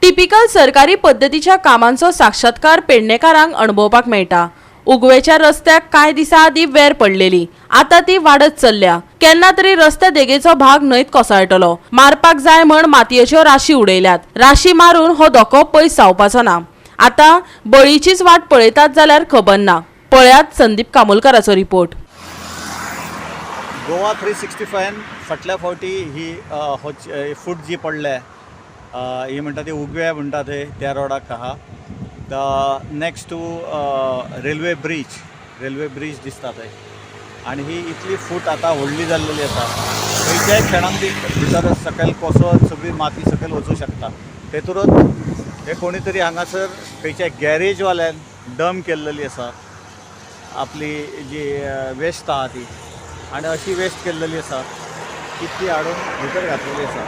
Typical सरकारी पद्धतीच्या कामांचो साक्षात्कार पेडणेकारांक अणभवपाक मेळटा। उगवेच्या रस्त्याक कांय दिसा आदीं वेर पडलेली, आता ती वाडत चल्ल्या। केन्ना तरी रस्त्या देगेचो भाग न्हंयत कोसळटलो। मारपाक जाय म्हण मातयेच्यो राशी उडयल्यात। राशी मारून हो धोको पयस जावपाचो ना। आता बळीचीच वाट पळयतात जाल्यार खबर ना। पळयात संदीप कामोलकराचो रिपोर्ट। गोवा 365 फाटल्या फावटी ही फूट जी पडले ही म्हणटा ती उगवे म्हणटा त्या रोडाक आहा। नेक्स्ट टू रेल्वे ब्रिज दिसता थंय आनी ही इतली फूट आतां व्हडली जाल्लेली आसा। खंयच्याय क्षणाक ती भितर सकयल कोसळून सगळी माती सकयल वचूं शकता। तेतूरच हे कोणी तरी हांगासर खंयच्या गॅरेजवाल्यान डंप केल्लेली आसा आपली जी वेस्ट आहा ती, आनी अशी वेस्ट केल्लेली आसा की ती हाडून भितर घातलेली आसा।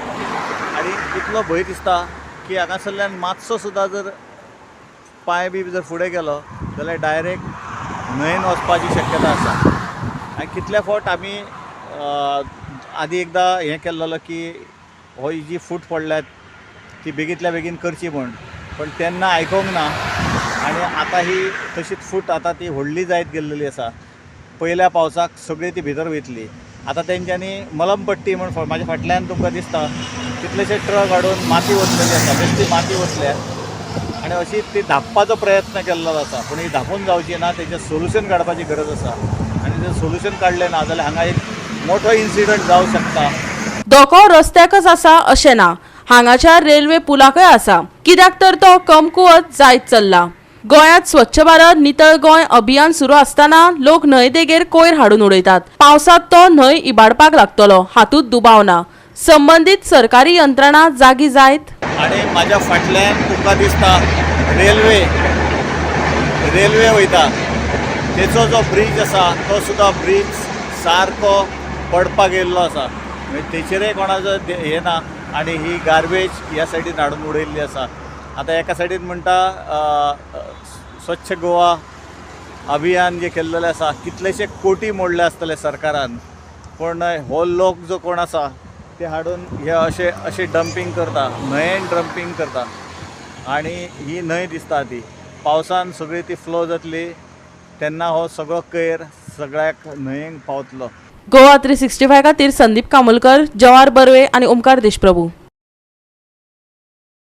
आनी इतलो भंय दिसता की हांगासरल्यान मातसो सुद्दां जर पांय बी जर फुडें गेलो जाल्यार डायरेक्ट न्हंयेन वचपाची शक्यता आसा। आनी कितले फावट आमी आदीं एकदां हें केल्लो की हो ही जी फूट पडल्यात ती बेगींतल्या बेगीन करची म्हूण, पण तेन्ना आयकोंक ना। आनी आतां ही तशीच फूट आतां ती व्हडली जायत गेल्लेली आसा। पयल्या पावसाक सगळी ती भितर वयतली। आतां तेंच्यांनी मलमपट्टी म्हूण म्हाज्या फाटल्यान तुमकां दिसता कितलेशे ट्रक हाडून माती वतलेली आसा, बेश्टी माती वतल्या आनी अशी ती धांपपाचो प्रयत्न केल्लो आसा। पूण ही धांपून जावची ना, तेजें सोल्युशन काडपाची गरज आसा। आनी जर सोल्युशन काडलें ना जाल्यार हांगा एक मोठो इन्सिडंट जावंक शकता। धोको रस्त्याकच आसा अशें ना, हांगाच्या रेल्वे पुलाकय आसा। कित्याक तर तो कमकुवत जायत चल्ला। गोंयांत स्वच्छ भारत नितळ गोंय अभियान सुरू आसतना लोक न्हंय देगेर कोयर हाडून उडयतात। पावसात तो न्हंय इबाडपाक लागतलो हातूंत दुबाव ना। संबंधीत सरकारी यंत्रणा जागी जायत। आनी म्हाज्या फाटल्यान तुमकां दिसता रेल्वे वयता, तेचो जो ब्रिज आसा तो सुद्दां ब्रिज सारको पडपाक येयल्लो आसा। म्हणजे तेचेरय कोणाचो हें ना। आनी ही गार्बेज ह्या सायडीन हाडून उडयल्ली आसा। आतां एका सायडीन म्हणटा स्वच्छ गोवा अभियान जे केल्लेलें आसा, कितलेशे कोटी मोडले आसतले सरकारान, पण हो लोक जो कोण आसा ते हाडून हे अशे डंपिंग करता, न्हंयेन डंपिंग करता। आनी ही न्हंय दिसता ती पावसान सगळी ती फ्लो जातली तेन्ना हो सगळो कोयर सगळ्याक न्हंयेक पावतलो। गोवा 365 खातीर संदीप कामोलकर, जवाहर बर्वे आनी ओमकार देशप्रभू।